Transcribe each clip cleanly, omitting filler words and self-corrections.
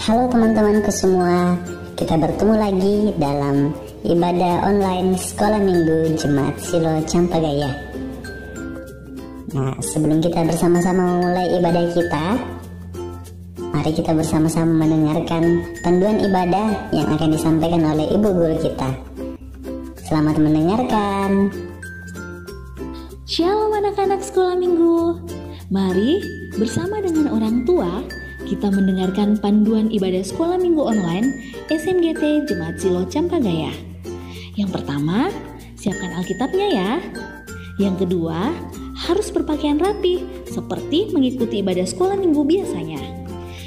Halo teman-temanku semua, kita bertemu lagi dalam ibadah online Sekolah Minggu Jemaat Silo Campagaya. Nah, sebelum kita bersama-sama memulai ibadah kita, mari kita bersama-sama mendengarkan panduan ibadah yang akan disampaikan oleh Ibu Guru kita. Selamat mendengarkan. Shalom anak-anak Sekolah Minggu. Mari bersama dengan orang tua kita mendengarkan panduan ibadah Sekolah Minggu online SMGT Jemaat Silo Campagaya. Yang pertama, siapkan Alkitabnya ya. Yang kedua, harus berpakaian rapi seperti mengikuti ibadah Sekolah Minggu biasanya.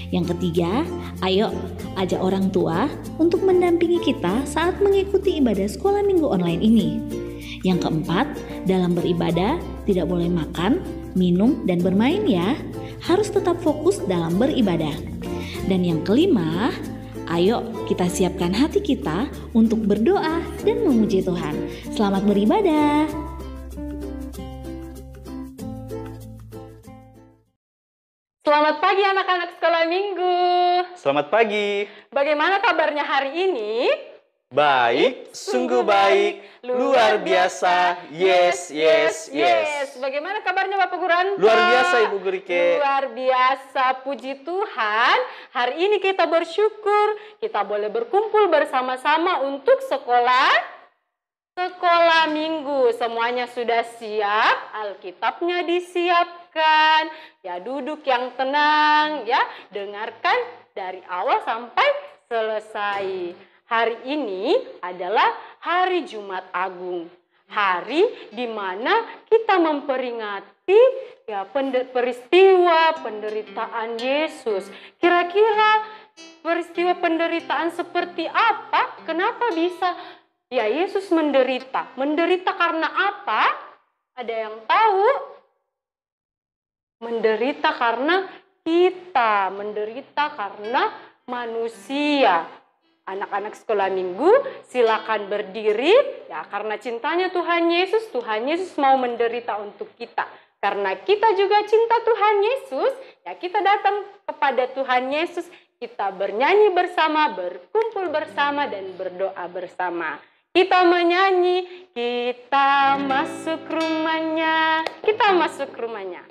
Yang ketiga, ayo ajak orang tua untuk mendampingi kita saat mengikuti ibadah Sekolah Minggu online ini. Yang keempat, dalam beribadah tidak boleh makan, minum, dan bermain ya. Harus tetap fokus dalam beribadah. Dan yang kelima, ayo kita siapkan hati kita untuk berdoa dan memuji Tuhan. Selamat beribadah. Selamat pagi anak-anak Sekolah Minggu. Selamat pagi. Bagaimana kabarnya hari ini? Baik, sungguh baik, luar biasa, yes. Bagaimana kabarnya Bapak Guranto? Luar biasa Ibu Gurike. Luar biasa, puji Tuhan. Hari ini kita bersyukur, kita boleh berkumpul bersama-sama untuk sekolah Minggu. Semuanya sudah siap, Alkitabnya disiapkan. Ya, duduk yang tenang, ya, dengarkan dari awal sampai selesai. Hari ini adalah hari Jumat Agung. Hari di mana kita memperingati ya peristiwa penderitaan Yesus. Kira-kira peristiwa penderitaan seperti apa? Kenapa bisa ya Yesus menderita? Menderita karena apa? Ada yang tahu? Menderita karena kita, menderita karena manusia. Anak-anak Sekolah Minggu, silakan berdiri ya, karena cintanya Tuhan Yesus mau menderita untuk kita. Karena kita juga cinta Tuhan Yesus, ya kita datang kepada Tuhan Yesus, kita bernyanyi bersama, berkumpul bersama dan berdoa bersama. Kita menyanyi, kita masuk rumahnya, kita masuk rumahnya.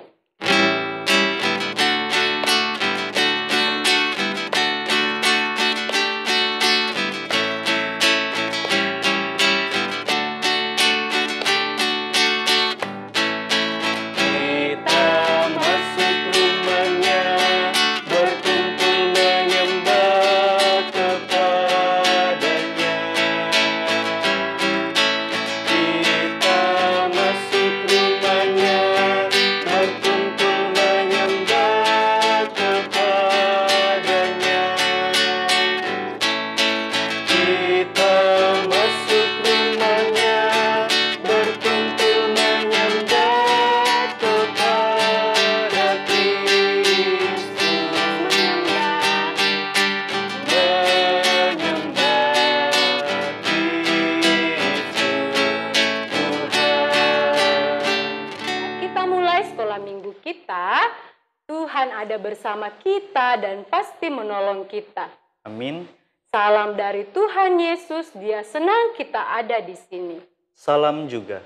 Tuhan ada bersama kita dan pasti menolong kita. Amin. Salam dari Tuhan Yesus, Dia senang kita ada di sini. Salam juga.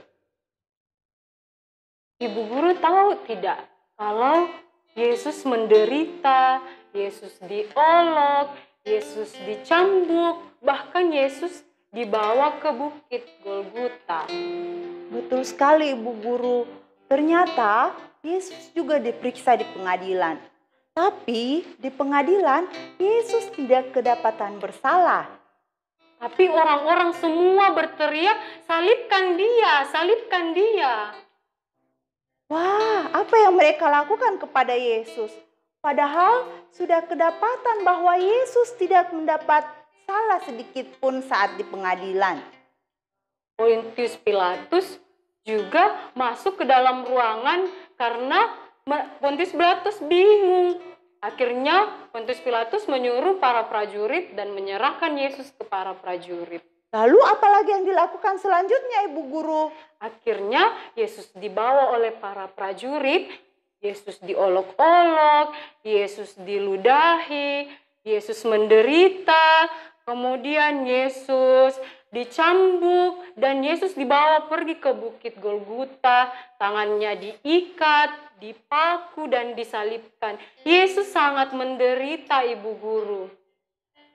Ibu Guru tahu tidak kalau Yesus menderita, Yesus diolok, Yesus dicambuk, bahkan Yesus dibawa ke bukit Golgota. Betul sekali Ibu Guru. Ternyata Yesus juga diperiksa di pengadilan. Tapi di pengadilan Yesus tidak kedapatan bersalah. Tapi orang-orang semua berteriak, salibkan dia, salibkan dia. Wah, apa yang mereka lakukan kepada Yesus? Padahal sudah kedapatan bahwa Yesus tidak mendapat salah sedikit pun saat di pengadilan. Pontius Pilatus juga masuk ke dalam ruangan karena Pontius Pilatus bingung. Akhirnya Pontius Pilatus menyuruh para prajurit dan menyerahkan Yesus ke para prajurit. Lalu apalagi yang dilakukan selanjutnya Ibu Guru? Akhirnya Yesus dibawa oleh para prajurit, Yesus diolok-olok, Yesus diludahi, Yesus menderita, kemudian Yesus dicambuk, dan Yesus dibawa pergi ke Bukit Golgota, tangannya diikat, dipaku, dan disalibkan. Yesus sangat menderita, Ibu Guru.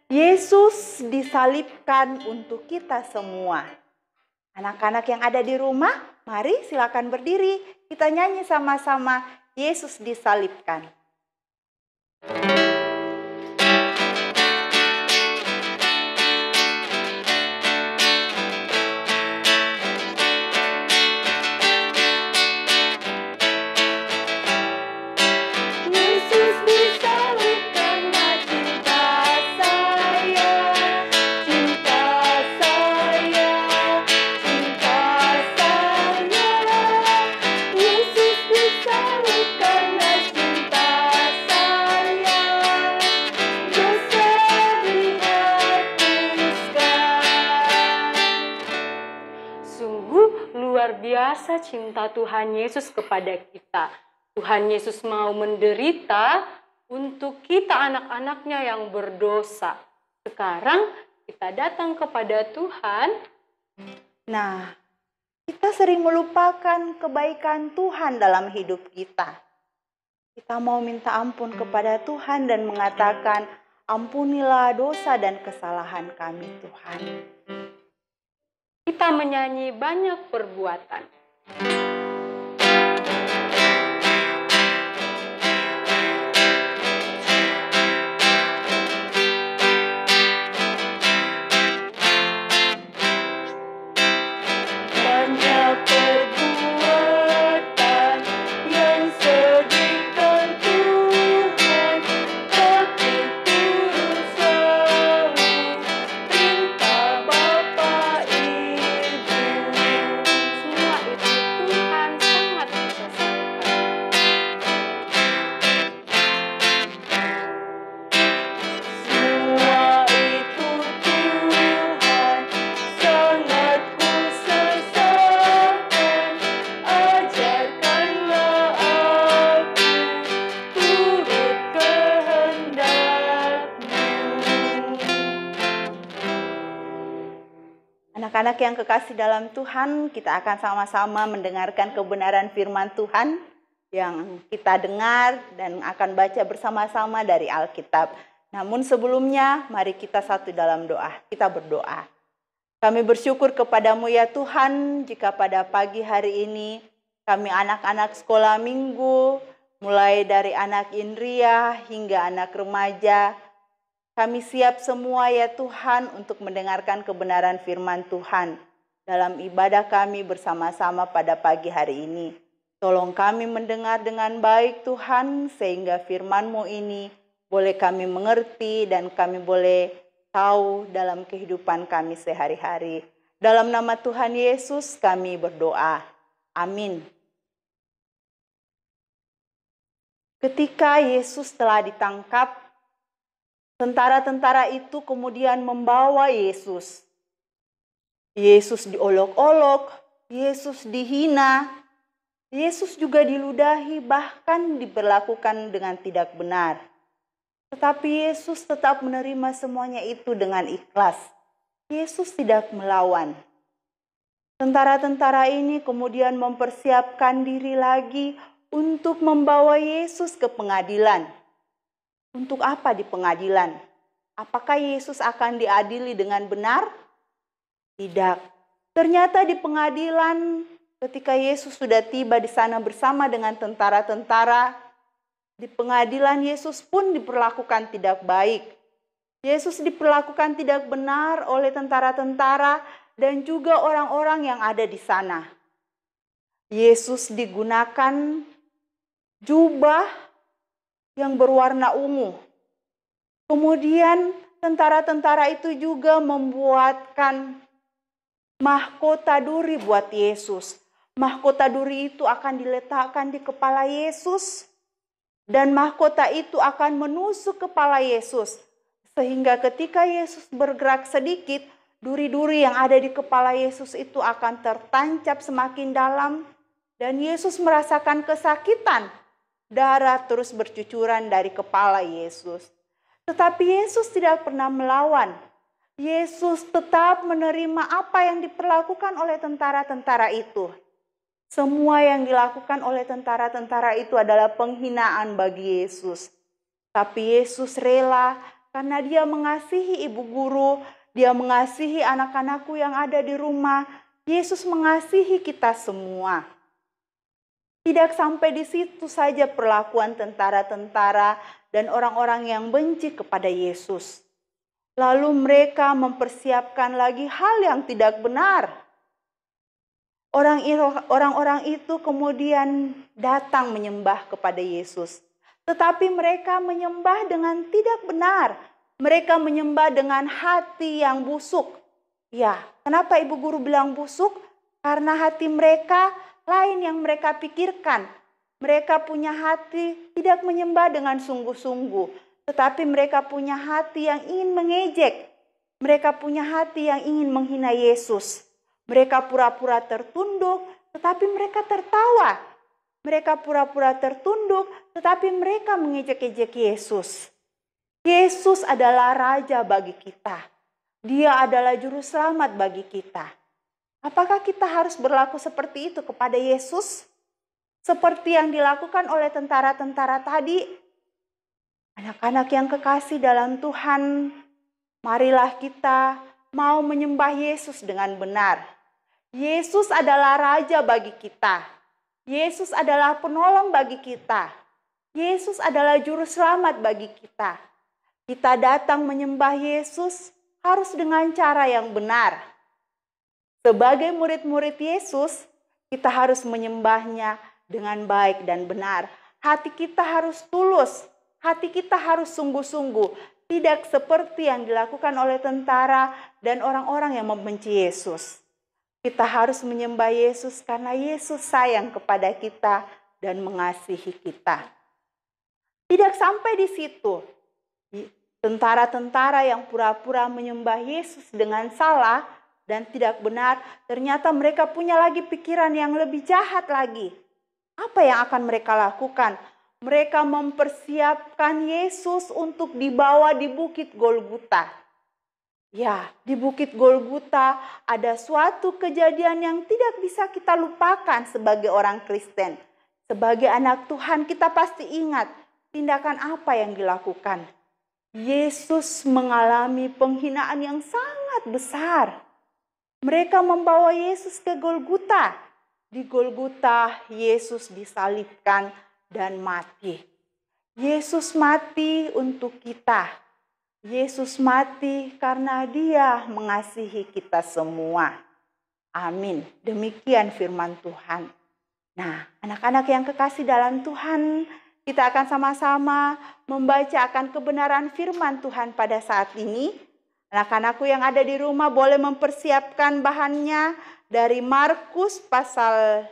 Yesus disalibkan untuk kita semua. Anak-anak yang ada di rumah, mari silakan berdiri. Kita nyanyi sama-sama, Yesus disalibkan. Luar biasa cinta Tuhan Yesus kepada kita. Tuhan Yesus mau menderita untuk kita anak-anaknya yang berdosa. Sekarang kita datang kepada Tuhan. Nah, kita sering melupakan kebaikan Tuhan dalam hidup kita. Kita mau minta ampun kepada Tuhan dan mengatakan, ampunilah dosa dan kesalahan kami Tuhan. Kita menyanyi banyak perbuatan. Anak-anak yang kekasih dalam Tuhan, kita akan sama-sama mendengarkan kebenaran firman Tuhan yang kita dengar dan akan baca bersama-sama dari Alkitab. Namun sebelumnya, mari kita satu dalam doa. Kita berdoa. Kami bersyukur kepadamu ya Tuhan, jika pada pagi hari ini kami anak-anak sekolah minggu, mulai dari anak Indria hingga anak remaja, kami siap semua ya Tuhan untuk mendengarkan kebenaran firman Tuhan dalam ibadah kami bersama-sama pada pagi hari ini. Tolong kami mendengar dengan baik Tuhan, sehingga firman-Mu ini boleh kami mengerti dan kami boleh tahu dalam kehidupan kami sehari-hari. Dalam nama Tuhan Yesus kami berdoa. Amin. Ketika Yesus telah ditangkap, tentara-tentara itu kemudian membawa Yesus. Yesus diolok-olok, Yesus dihina, Yesus juga diludahi, bahkan diperlakukan dengan tidak benar. Tetapi Yesus tetap menerima semuanya itu dengan ikhlas. Yesus tidak melawan. Tentara-tentara ini kemudian mempersiapkan diri lagi untuk membawa Yesus ke pengadilan. Untuk apa di pengadilan? Apakah Yesus akan diadili dengan benar? Tidak. Ternyata di pengadilan, ketika Yesus sudah tiba di sana bersama dengan tentara-tentara, di pengadilan Yesus pun diperlakukan tidak baik. Yesus diperlakukan tidak benar oleh tentara-tentara dan juga orang-orang yang ada di sana. Yesus digunakan jubah yang berwarna ungu. Kemudian tentara-tentara itu juga membuatkan mahkota duri buat Yesus. Mahkota duri itu akan diletakkan di kepala Yesus dan mahkota itu akan menusuk kepala Yesus. Sehingga ketika Yesus bergerak sedikit, duri-duri yang ada di kepala Yesus itu akan tertancap semakin dalam dan Yesus merasakan kesakitan. Darah terus bercucuran dari kepala Yesus. Tetapi Yesus tidak pernah melawan. Yesus tetap menerima apa yang diperlakukan oleh tentara-tentara itu. Semua yang dilakukan oleh tentara-tentara itu adalah penghinaan bagi Yesus. Tapi Yesus rela karena dia mengasihi ibu guru, dia mengasihi anak-anakku yang ada di rumah. Yesus mengasihi kita semua. Tidak sampai di situ saja perlakuan tentara-tentara dan orang-orang yang benci kepada Yesus. Lalu mereka mempersiapkan lagi hal yang tidak benar. Orang-orang itu kemudian datang menyembah kepada Yesus. Tetapi mereka menyembah dengan tidak benar. Mereka menyembah dengan hati yang busuk. Ya, kenapa ibu guru bilang busuk? Karena hati mereka lain yang mereka pikirkan. Mereka punya hati tidak menyembah dengan sungguh-sungguh. Tetapi mereka punya hati yang ingin mengejek. Mereka punya hati yang ingin menghina Yesus. Mereka pura-pura tertunduk, tetapi mereka tertawa. Mereka pura-pura tertunduk, tetapi mereka mengejek-ejek Yesus. Yesus adalah Raja bagi kita. Dia adalah Juru Selamat bagi kita. Apakah kita harus berlaku seperti itu kepada Yesus? Seperti yang dilakukan oleh tentara-tentara tadi? Anak-anak yang kekasih dalam Tuhan, marilah kita mau menyembah Yesus dengan benar. Yesus adalah Raja bagi kita. Yesus adalah penolong bagi kita. Yesus adalah Juru Selamat bagi kita. Kita datang menyembah Yesus harus dengan cara yang benar. Sebagai murid-murid Yesus, kita harus menyembahnya dengan baik dan benar. Hati kita harus tulus, hati kita harus sungguh-sungguh. Tidak seperti yang dilakukan oleh tentara dan orang-orang yang membenci Yesus. Kita harus menyembah Yesus karena Yesus sayang kepada kita dan mengasihi kita. Tidak sampai di situ. Tentara-tentara yang pura-pura menyembah Yesus dengan salah dan tidak benar, ternyata mereka punya lagi pikiran yang lebih jahat lagi. Apa yang akan mereka lakukan? Mereka mempersiapkan Yesus untuk dibawa di Bukit Golgota. Ya, di Bukit Golgota ada suatu kejadian yang tidak bisa kita lupakan sebagai orang Kristen. Sebagai anak Tuhan kita pasti ingat tindakan apa yang dilakukan. Yesus mengalami penghinaan yang sangat besar. Mereka membawa Yesus ke Golgota. Di Golgota Yesus disalibkan dan mati. Yesus mati untuk kita. Yesus mati karena Dia mengasihi kita semua. Amin. Demikian firman Tuhan. Nah, anak-anak yang kekasih dalam Tuhan, kita akan sama-sama membaca akan kebenaran firman Tuhan pada saat ini. Anak-anakku yang ada di rumah boleh mempersiapkan bahannya dari Markus pasal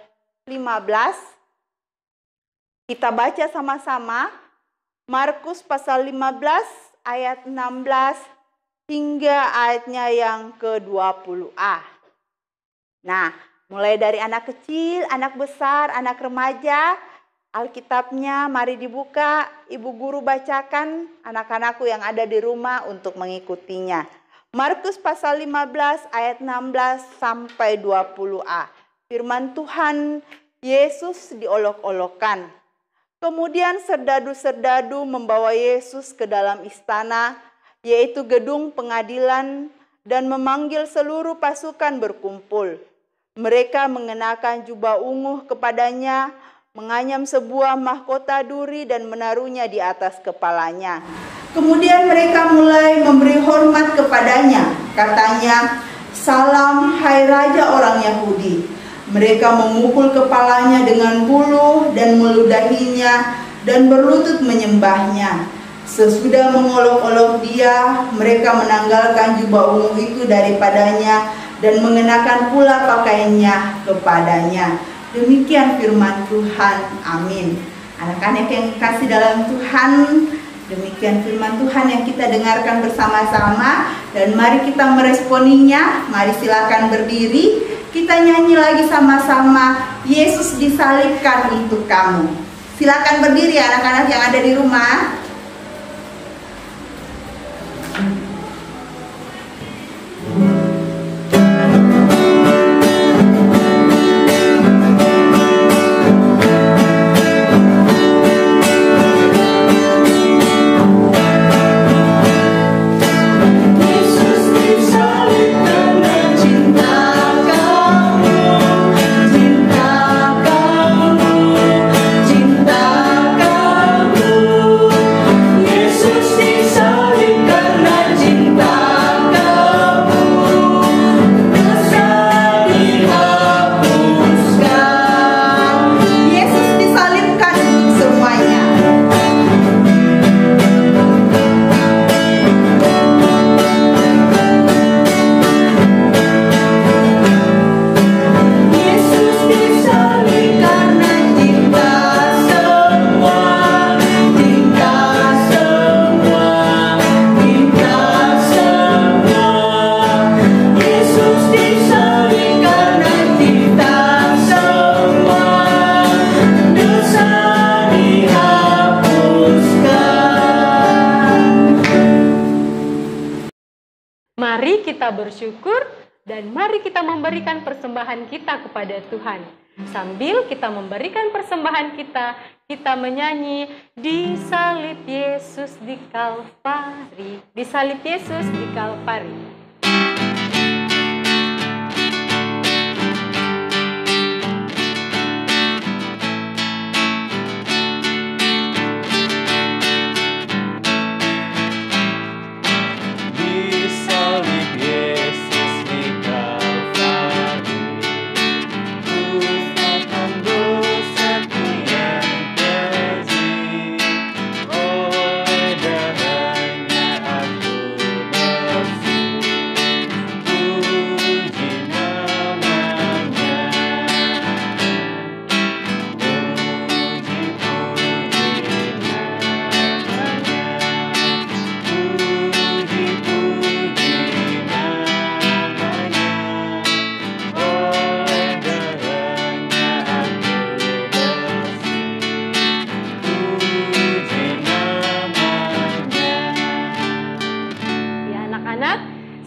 15. Kita baca sama-sama. Markus pasal 15 ayat 16 hingga ayatnya yang ke-20a. Nah, mulai dari anak kecil, anak besar, anak remaja, Alkitabnya mari dibuka, Ibu Guru bacakan, anak-anakku yang ada di rumah untuk mengikutinya. Markus pasal 15 ayat 16 sampai 20a. Firman Tuhan, Yesus diolok-olokkan. Kemudian serdadu-serdadu membawa Yesus ke dalam istana, yaitu gedung pengadilan, dan memanggil seluruh pasukan berkumpul. Mereka mengenakan jubah ungu kepadanya, menganyam sebuah mahkota duri dan menaruhnya di atas kepalanya. Kemudian mereka mulai memberi hormat kepadanya. Katanya, "Salam hai Raja orang Yahudi." Mereka memukul kepalanya dengan bulu dan meludahinya dan berlutut menyembahnya. Sesudah mengolok-olok dia, mereka menanggalkan jubah ungu itu daripadanya dan mengenakan pula pakaiannya kepadanya. Demikian firman Tuhan. Amin. Anak-anak yang dikasih dalam Tuhan, demikian firman Tuhan yang kita dengarkan bersama-sama. Dan mari kita meresponinya. Mari silakan berdiri. Kita nyanyi lagi sama-sama, Yesus disalibkan untuk kamu. Silakan berdiri anak-anak yang ada di rumah. kita bersyukur dan mari kita memberikan persembahan kita kepada Tuhan. Sambil kita memberikan persembahan kita, kita menyanyi disalib Yesus di Kalvari, disalib Yesus di Kalvari.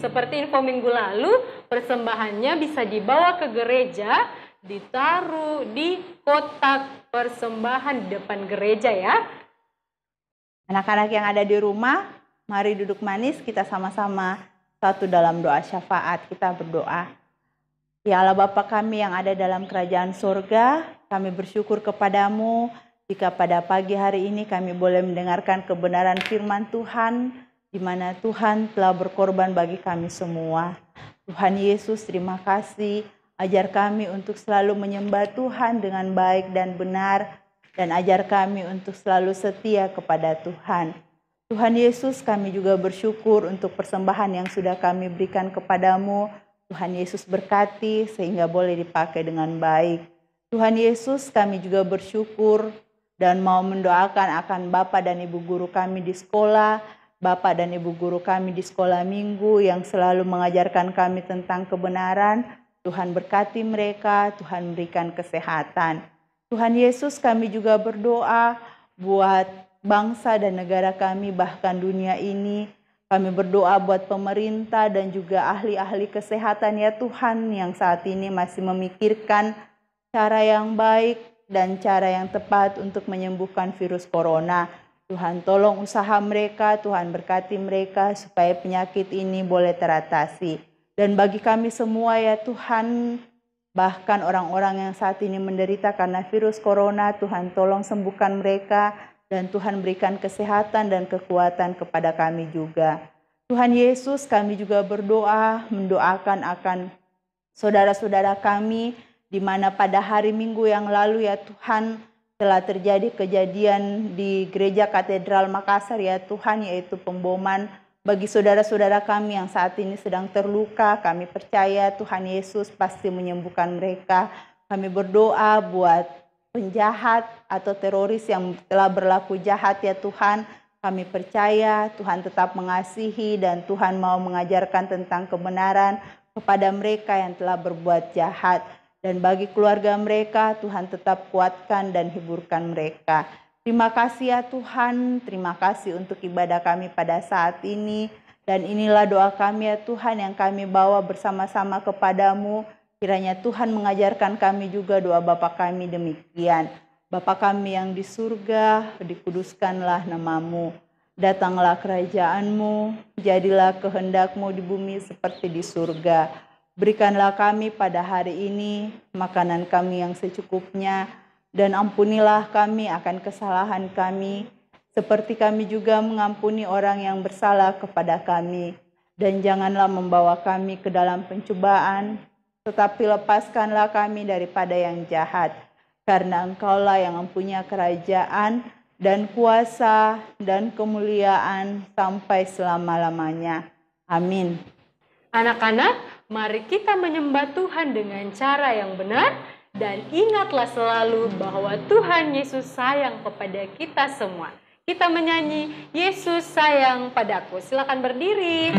Seperti info minggu lalu, persembahannya bisa dibawa ke gereja, ditaruh di kotak persembahan di depan gereja ya. Anak-anak yang ada di rumah, mari duduk manis, kita sama-sama satu dalam doa syafaat. Kita berdoa. Ya Allah Bapa kami yang ada dalam kerajaan surga, kami bersyukur kepadamu jika pada pagi hari ini kami boleh mendengarkan kebenaran firman Tuhan, di mana Tuhan telah berkorban bagi kami semua. Tuhan Yesus, terima kasih. Ajar kami untuk selalu menyembah Tuhan dengan baik dan benar, dan ajar kami untuk selalu setia kepada Tuhan. Tuhan Yesus, kami juga bersyukur untuk persembahan yang sudah kami berikan kepadamu. Tuhan Yesus berkati sehingga boleh dipakai dengan baik. Tuhan Yesus, kami juga bersyukur dan mau mendoakan akan Bapak dan Ibu guru kami di sekolah, Bapak dan Ibu guru kami di sekolah minggu yang selalu mengajarkan kami tentang kebenaran. Tuhan berkati mereka, Tuhan berikan kesehatan. Tuhan Yesus, kami juga berdoa buat bangsa dan negara kami, bahkan dunia ini. Kami berdoa buat pemerintah dan juga ahli-ahli kesehatan ya Tuhan, yang saat ini masih memikirkan cara yang baik dan cara yang tepat untuk menyembuhkan virus corona. Tuhan tolong usaha mereka, Tuhan berkati mereka supaya penyakit ini boleh teratasi. Dan bagi kami semua ya Tuhan, bahkan orang-orang yang saat ini menderita karena virus corona, Tuhan tolong sembuhkan mereka dan Tuhan berikan kesehatan dan kekuatan kepada kami juga. Tuhan Yesus, kami juga berdoa, mendoakan akan saudara-saudara kami, di mana pada hari Minggu yang lalu ya Tuhan, telah terjadi kejadian di Gereja Katedral Makassar ya Tuhan, yaitu pemboman bagi saudara-saudara kami yang saat ini sedang terluka. Kami percaya Tuhan Yesus pasti menyembuhkan mereka. Kami berdoa buat penjahat atau teroris yang telah berlaku jahat ya Tuhan. Kami percaya Tuhan tetap mengasihi dan Tuhan mau mengajarkan tentang kebenaran kepada mereka yang telah berbuat jahat. Dan bagi keluarga mereka, Tuhan tetap kuatkan dan hiburkan mereka. Terima kasih ya Tuhan, terima kasih untuk ibadah kami pada saat ini. Dan inilah doa kami ya Tuhan yang kami bawa bersama-sama kepadamu. Kiranya Tuhan mengajarkan kami juga doa Bapa kami demikian. Bapa kami yang di surga, dikuduskanlah namamu. Datanglah kerajaanmu, jadilah kehendakmu di bumi seperti di surga. Berikanlah kami pada hari ini makanan kami yang secukupnya, dan ampunilah kami akan kesalahan kami, seperti kami juga mengampuni orang yang bersalah kepada kami. Dan janganlah membawa kami ke dalam pencobaan, tetapi lepaskanlah kami daripada yang jahat. Karena Engkaulah yang mempunyai kerajaan dan kuasa dan kemuliaan sampai selama-lamanya. Amin. Anak-anak, mari kita menyembah Tuhan dengan cara yang benar dan ingatlah selalu bahwa Tuhan Yesus sayang kepada kita semua. Kita menyanyi Yesus sayang padaku. Silakan berdiri.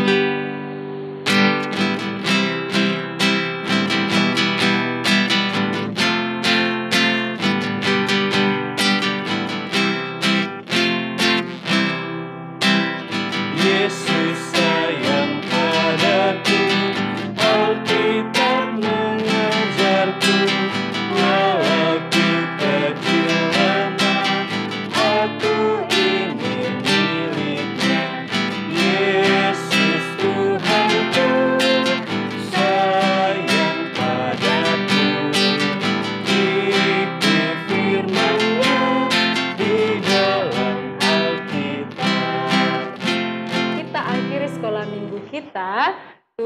Yesus sayang padaku.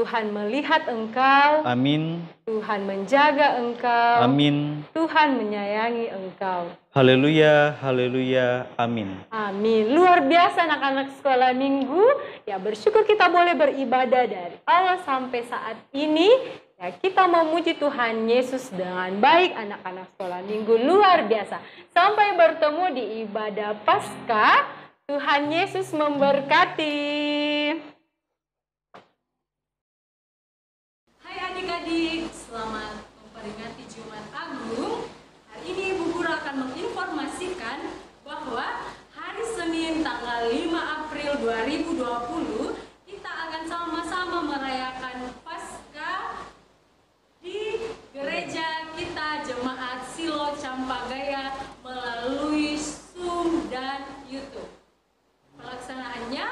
Tuhan melihat engkau. Amin. Tuhan menjaga engkau. Amin. Tuhan menyayangi engkau. Haleluya, haleluya, amin. Amin. Luar biasa anak-anak sekolah minggu. Ya, bersyukur kita boleh beribadah dari awal sampai saat ini. Ya, kita memuji Tuhan Yesus dengan baik anak-anak sekolah minggu. Luar biasa. Sampai bertemu di ibadah Paskah. Tuhan Yesus memberkati. Hai adik-adik, selamat memperingati Jumat Agung. Hari ini Ibu Guru akan menginformasikan bahwa hari Senin tanggal 5 April 2020 kita akan sama-sama merayakan Paskah di gereja kita Jemaat Silo Campagaya melalui Zoom dan YouTube. Pelaksanaannya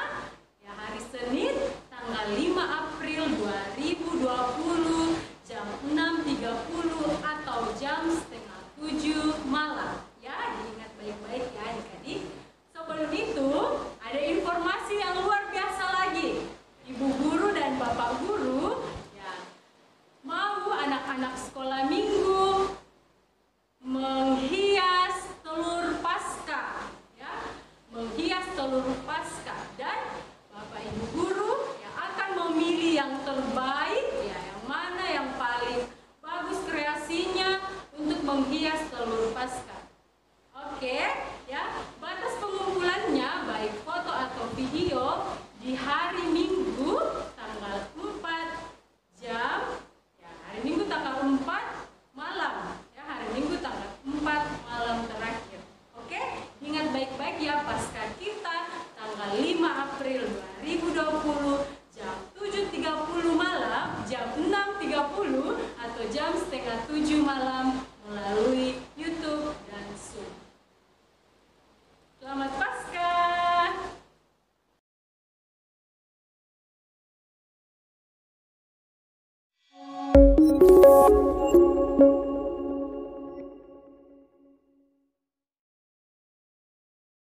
ya hari Senin tanggal 5 April 2020 jam 6.30 atau jam setengah 7 malam.